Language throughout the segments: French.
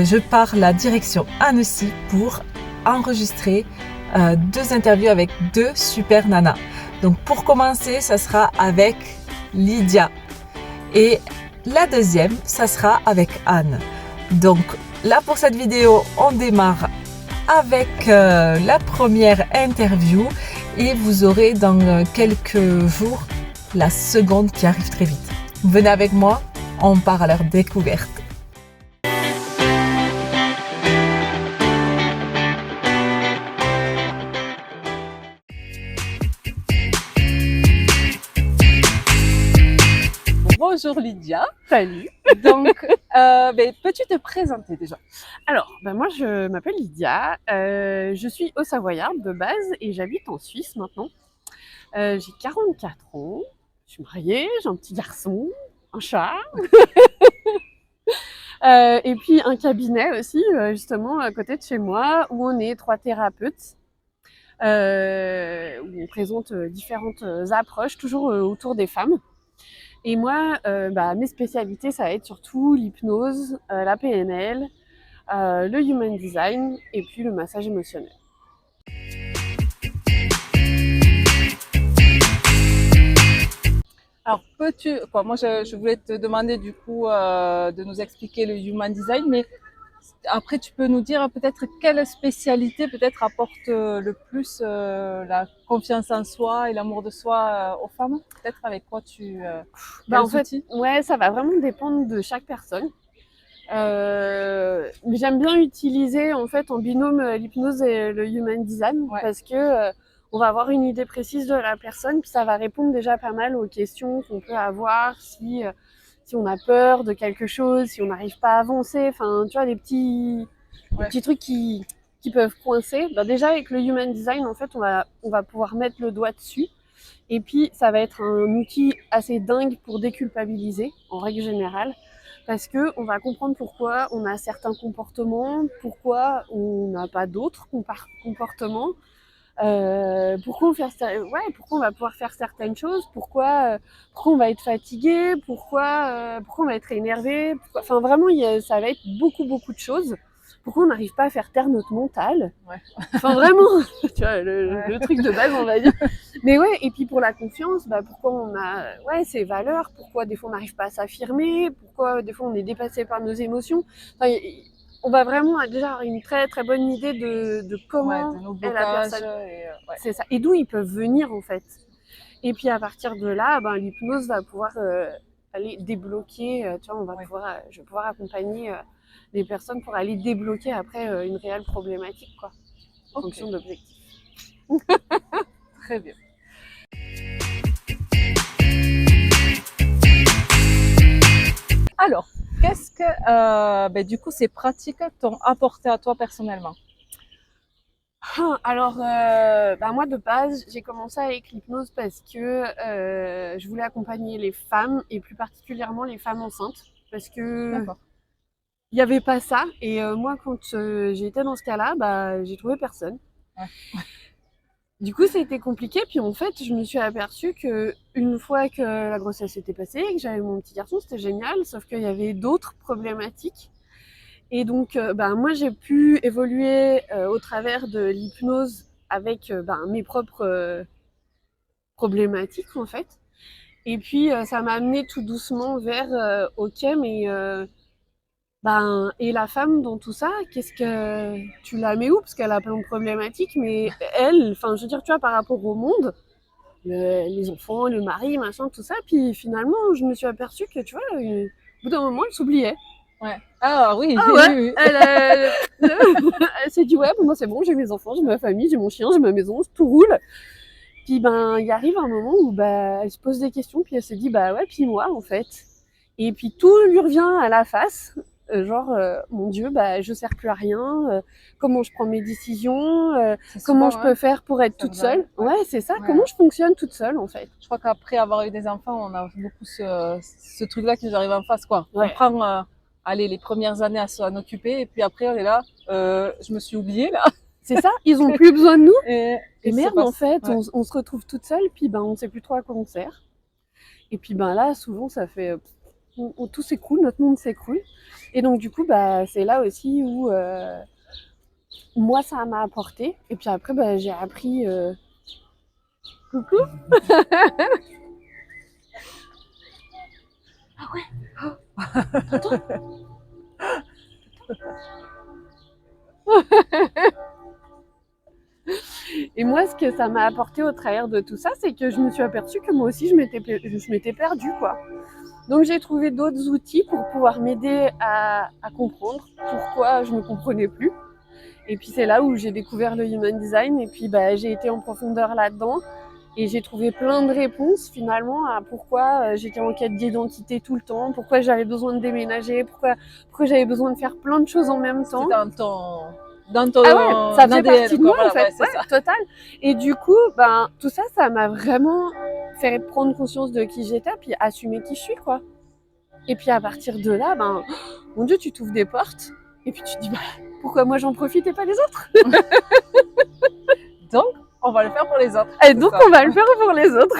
Je pars la direction Annecy pour enregistrer 2 interviews avec 2 super nanas. Donc pour commencer, ça sera avec Lydia et la deuxième, ça sera avec Anne. Donc là pour cette vidéo, on démarre avec la première interview et vous aurez dans quelques jours la seconde qui arrive très vite. Venez avec moi, on part à leur découverte. Bonjour Lydia. Salut. Donc, peux-tu te présenter déjà? Alors, moi je m'appelle Lydia, je suis haut-savoyarde de base et j'habite en Suisse maintenant. J'ai 44 ans, je suis mariée, j'ai un petit garçon, un chat, et puis un cabinet aussi, justement à côté de chez moi, où on est 3 thérapeutes, où on présente différentes approches, toujours autour des femmes. Et moi, mes spécialités, ça va être surtout l'hypnose, la PNL, le human design et puis le massage émotionnel. Alors, moi je voulais te demander du coup de nous expliquer le human design, mais après tu peux nous dire peut-être quelle spécialité peut-être apporte le plus la confiance en soi et l'amour de soi aux femmes? Peut-être avec quoi En fait, ouais, ça va vraiment dépendre de chaque personne. Mais j'aime bien utiliser en fait en binôme l'hypnose et le human design, parce que on va avoir une idée précise de la personne, puis ça va répondre déjà pas mal aux questions qu'on peut avoir si on a peur de quelque chose, si on n'arrive pas à avancer, enfin tu vois des petits trucs qui peuvent coincer. Déjà avec le human design en fait on va pouvoir mettre le doigt dessus, et puis ça va être un outil assez dingue pour déculpabiliser en règle générale, parce que on va comprendre pourquoi on a certains comportements, pourquoi on n'a pas d'autres comportements, pourquoi on va pouvoir faire certaines choses, pourquoi on va être fatigué, pourquoi on va être énervé, enfin vraiment ça va être beaucoup de choses. Pourquoi on n'arrive pas à faire taire notre mental, enfin vraiment, tu vois, le truc de base on va dire. Mais ouais, et puis pour la confiance, pourquoi on a ces valeurs, pourquoi des fois on n'arrive pas à s'affirmer, pourquoi des fois on est dépassé par nos émotions. Enfin, on va vraiment déjà avoir une très bonne idée de comment de est la personne. C'est ça. Et d'où ils peuvent venir en fait. Et puis à partir de là, l'hypnose va pouvoir aller débloquer. Tu vois, je vais pouvoir accompagner les personnes pour aller débloquer après une réelle problématique, quoi, en fonction de l'objectif. Très bien. Alors, qu'est-ce que du coup ces pratiques t'ont apporté à toi personnellement? Alors, moi de base, j'ai commencé avec l'hypnose parce que je voulais accompagner les femmes, et plus particulièrement les femmes enceintes, parce que il n'y avait pas ça. Et moi, quand j'ai été dans ce cas-là, j'ai trouvé personne. Ouais. Du coup, ça a été compliqué. Puis en fait, je me suis aperçue que une fois que la grossesse était passée, que j'avais mon petit garçon, c'était génial. Sauf qu'il y avait d'autres problématiques. Et donc, moi, j'ai pu évoluer au travers de l'hypnose avec mes propres problématiques, en fait. Et puis, ça m'a amené tout doucement vers OK, mais et la femme dans tout ça, qu'est-ce que tu la mets où? Parce qu'elle a plein de problématiques, mais elle, enfin, je veux dire, tu vois, par rapport au monde, les enfants, le mari, machin, tout ça. Puis finalement, je me suis aperçue que, tu vois, au bout d'un moment, elle s'oubliait. Ouais. Ah oui. Ah ouais. Oui. Elle s'est dit ouais, moi c'est bon, j'ai mes enfants, j'ai ma famille, j'ai mon chien, j'ai ma maison, tout roule. Puis il arrive un moment où elle se pose des questions, puis elle se dit ouais, puis moi en fait. Et puis tout lui revient à la face, mon Dieu, je sers plus à rien, comment je prends mes décisions, comment je peux faire pour être toute seule. Ouais, c'est ça, comment je fonctionne toute seule en fait. Je crois qu'après avoir eu des enfants, on a beaucoup ce truc-là qui nous arrive en face, quoi. Ouais. On prend les premières années à s'en occuper, et puis après on est là, je me suis oubliée là. C'est ça, ils ont plus besoin de nous. Et merde, en fait, ouais. on se retrouve toute seule, puis on sait plus trop à quoi on sert. Et puis là, souvent, ça fait tout s'écroule, notre monde s'écroule. Et donc du coup, c'est là aussi où moi ça m'a apporté. Et puis après, j'ai appris. Coucou. Ah ouais. T'entends? Et moi, ce que ça m'a apporté au travers de tout ça, c'est que je me suis aperçue que moi aussi, je m'étais perdue, quoi. Donc, j'ai trouvé d'autres outils pour pouvoir m'aider à comprendre pourquoi je ne me comprenais plus. Et puis, c'est là où j'ai découvert le Human Design. Et puis, j'ai été en profondeur là-dedans. Et j'ai trouvé plein de réponses, finalement, à pourquoi j'étais en quête d'identité tout le temps, pourquoi j'avais besoin de déménager, pourquoi j'avais besoin de faire plein de choses en même temps. Dans ton ah ouais, ça fait partie de moi, voilà, en fait, total. Et du coup, tout ça, ça m'a vraiment fait prendre conscience de qui j'étais, puis assumer qui je suis, quoi. Et puis à partir de là, mon Dieu, tu t'ouvres des portes, et puis tu te dis, pourquoi moi j'en profite et pas les autres? Donc, on va le faire pour les autres. Et donc, on va le faire pour les autres.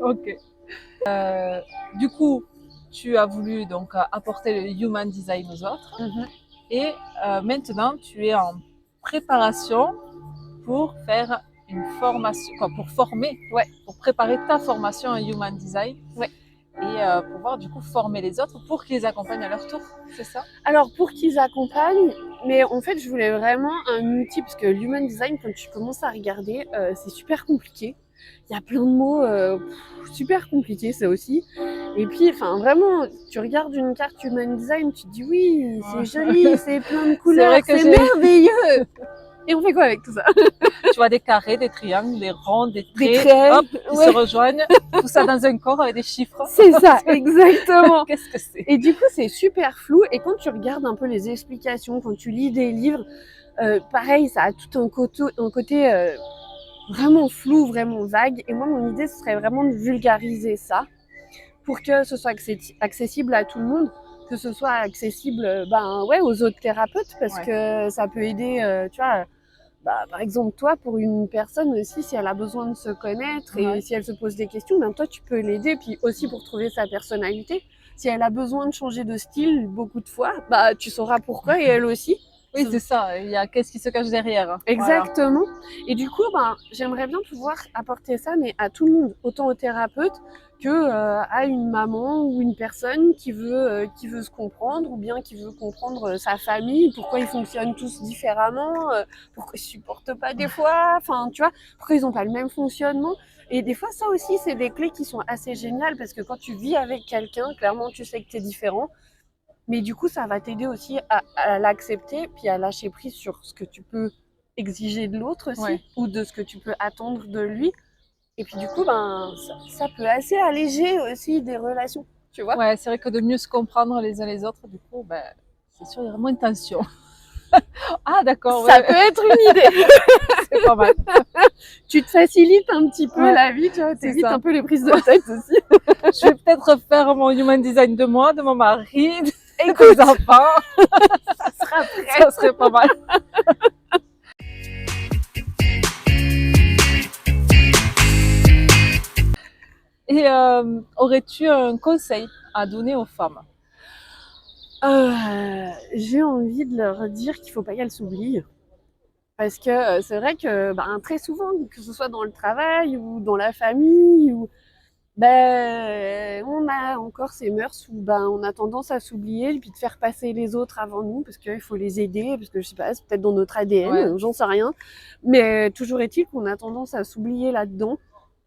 Ok. Du coup, tu as voulu donc apporter le Human Design aux autres. Et maintenant, tu es en préparation pour faire une formation, pour former, pour préparer ta formation en Human Design. Et pouvoir du coup former les autres pour qu'ils accompagnent à leur tour, c'est ça? Alors pour qu'ils accompagnent, mais en fait je voulais vraiment un outil, parce que l'Human Design, quand tu commences à regarder, c'est super compliqué. Il y a plein de mots super compliqués, ça aussi. Et puis, vraiment, tu regardes une carte Human Design, tu te dis oui, c'est joli, c'est plein de couleurs, c'est merveilleux. Et on fait quoi avec tout ça? Tu vois des carrés, des triangles, des ronds, des traits, hop, qui se rejoignent, tout ça dans un corps avec des chiffres. C'est ça, exactement. Qu'est-ce que c'est? Et du coup, c'est super flou. Et quand tu regardes un peu les explications, quand tu lis des livres, pareil, ça a tout un côté vraiment flou, vraiment vague. Et moi, mon idée, ce serait vraiment de vulgariser ça pour que ce soit accessible à tout le monde, que ce soit accessible aux autres thérapeutes, parce que ça peut aider, tu vois. Par exemple, toi, pour une personne aussi, si elle a besoin de se connaître et si elle se pose des questions, toi, tu peux l'aider. Puis aussi pour trouver sa personnalité. Si elle a besoin de changer de style beaucoup de fois, tu sauras pourquoi, et elle aussi. Oui, c'est ça. Il y a qu'est-ce qui se cache derrière. Exactement. Voilà. Et du coup, j'aimerais bien pouvoir apporter ça, mais à tout le monde, autant aux thérapeutes que à une maman ou une personne qui veut se comprendre, ou bien qui veut comprendre sa famille, pourquoi ils fonctionnent tous différemment, pourquoi ils supportent pas des fois, tu vois, pourquoi ils n'ont pas le même fonctionnement. Et des fois, ça aussi, c'est des clés qui sont assez géniales, parce que quand tu vis avec quelqu'un, clairement, tu sais que tu es différent. Mais du coup, ça va t'aider aussi à l'accepter, puis à lâcher prise sur ce que tu peux exiger de l'autre aussi, ou de ce que tu peux attendre de lui. Et puis du coup, ça peut assez alléger aussi des relations, tu vois. Ouais, c'est vrai que de mieux se comprendre les uns les autres, du coup, c'est sûr, il y aura moins de tension. Ah d'accord. Ça peut être une idée. C'est pas mal. Tu te facilites un petit peu la vie, tu vois, t'évites un peu les prises de tête aussi. Je vais peut-être faire mon Human Design de moi, de mon mari, et des enfants. Ça sera prêt. Ça serait pas mal. Et aurais-tu un conseil à donner aux femmes? J'ai envie de leur dire qu'il faut pas qu'elles s'oublient. Parce que c'est vrai que très souvent, que ce soit dans le travail ou dans la famille, ou on a encore ces mœurs où on a tendance à s'oublier et puis de faire passer les autres avant nous, parce qu'il faut les aider, parce que je sais pas, c'est peut-être dans notre ADN, j'en sais rien. Mais toujours est-il qu'on a tendance à s'oublier là-dedans.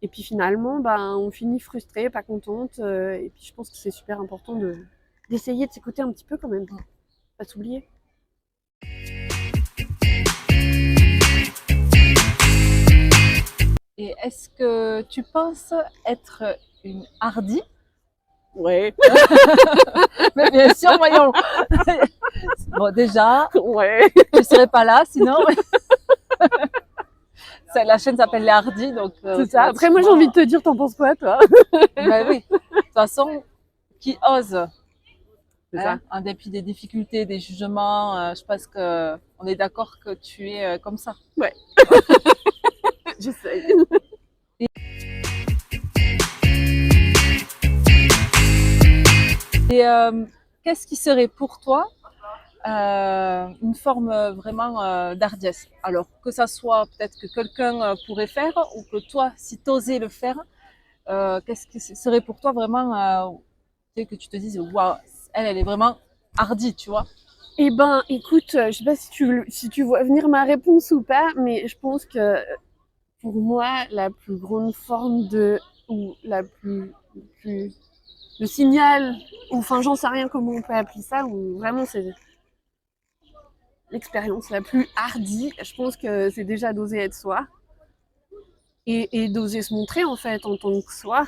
Et puis finalement, on finit frustré, pas contente. Et puis je pense que c'est super important d'essayer de s'écouter un petit peu quand même, pas s'oublier. Et est-ce que tu penses être une hardie? Ouais. Mais bien sûr, voyons. Bon, déjà, je serais pas là, sinon. La chaîne s'appelle Les Hardis, donc. C'est ça. Après, moi, j'ai envie de te dire, t'en penses quoi, toi? Oui. De toute façon, qui ose, en dépit des difficultés, des jugements, je pense que on est d'accord que tu es comme ça. Ouais. J'essaye. Et qu'est-ce qui serait pour toi une forme vraiment d'hardiesse? Alors que ça soit peut-être que quelqu'un pourrait faire ou que toi, si tu osais le faire, qu'est-ce qui serait pour toi vraiment que tu te dises, waouh, elle est vraiment hardie, tu vois? Eh ben, écoute, je sais pas si tu vois venir ma réponse ou pas, mais je pense que pour moi, la plus grande forme ou le signal, ou enfin, j'en sais rien comment on peut appeler ça, ou vraiment c'est l'expérience la plus hardie. Je pense que c'est déjà d'oser être soi et d'oser se montrer en fait en tant que soi.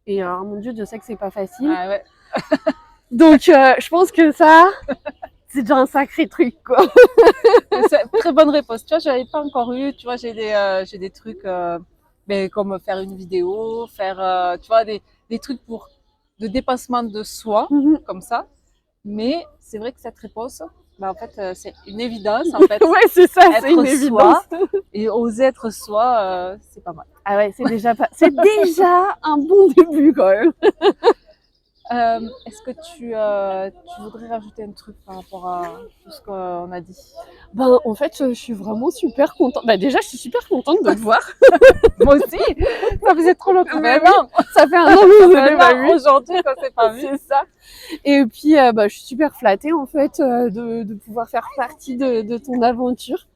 Et alors, mon Dieu, je sais que c'est pas facile. Ah ouais. Donc, je pense que ça, c'est déjà un sacré truc, quoi. Très bonne réponse. Tu vois, je l'avais pas encore eu. Tu vois, j'ai des trucs, mais comme faire une vidéo, faire, tu vois, des trucs de dépassement de soi, comme ça. Mais c'est vrai que cette réponse, bah, en fait, c'est une évidence, en fait. Ouais, c'est ça, c'est une évidence. évidence. Et oser être soi, c'est pas mal. Ah ouais, c'est déjà un bon début, quand même. Est-ce que tu voudrais rajouter un truc par rapport à tout ce qu'on a dit? Ben, en fait, je suis vraiment super contente. Bah, déjà, je suis super contente de te voir. Moi aussi. Ça faisait trop longtemps. Mais non, ça fait un an que je l'ai pas vu. Aujourd'hui, quand c'est pas vu. C'est ça. Et puis, bah, je suis super flattée, en fait, de pouvoir faire partie de ton aventure.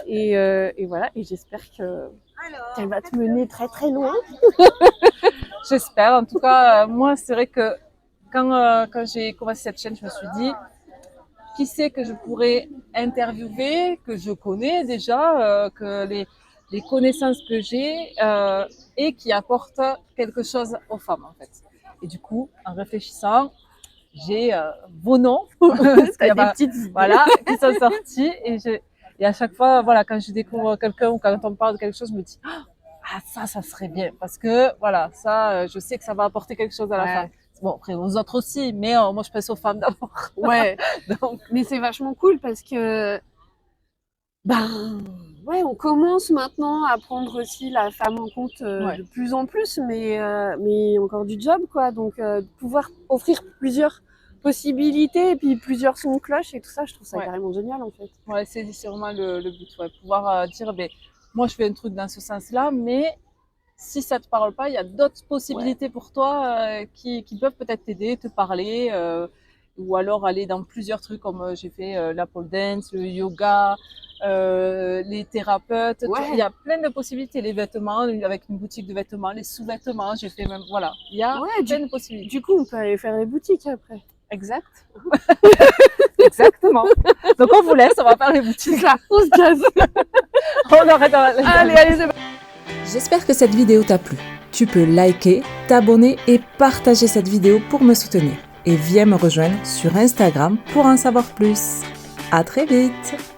Et voilà. Et j'espère qu'elle va te mener très, très loin. J'espère. En tout cas, moi, c'est vrai que quand j'ai commencé cette chaîne, je me suis dit, qui c'est que je pourrais interviewer, que je connais déjà, que les connaissances que j'ai et qui apportent quelque chose aux femmes, en fait. Et du coup, en réfléchissant, j'ai vos noms, parce qu'il y a des petites, voilà, qui sont sortis. Et à chaque fois, voilà, quand je découvre quelqu'un ou quand on me parle de quelque chose, je me dis, ah, ça serait bien. Parce que, voilà, ça, je sais que ça va apporter quelque chose à la femme. Bon, après, aux autres aussi, mais moi, je pense aux femmes d'abord. Ouais. Donc, mais c'est vachement cool parce que, ben, ouais, on commence maintenant à prendre aussi la femme en compte de plus en plus, mais encore du job, quoi. Donc, pouvoir offrir plusieurs possibilités et puis plusieurs sons de cloche et tout ça, je trouve ça carrément génial, en fait. Ouais, c'est vraiment le but, ouais. Pouvoir dire, ben, moi, je fais un truc dans ce sens-là, mais si ça te parle pas, il y a d'autres possibilités pour toi qui peuvent peut-être t'aider, te parler, ou alors aller dans plusieurs trucs comme j'ai fait la pole dance, le yoga, les thérapeutes. Il y a plein de possibilités, les vêtements, avec une boutique de vêtements, les sous-vêtements, j'ai fait même, voilà. Il y a plein de possibilités. Du coup, on peut aller faire des boutiques après. Exact. Exactement. Donc on vous laisse, on va faire les boutiques là. On se casse. On arrête. Allez, c'est bon. J'espère que cette vidéo t'a plu. Tu peux liker, t'abonner et partager cette vidéo pour me soutenir. Et viens me rejoindre sur Instagram pour en savoir plus. À très vite!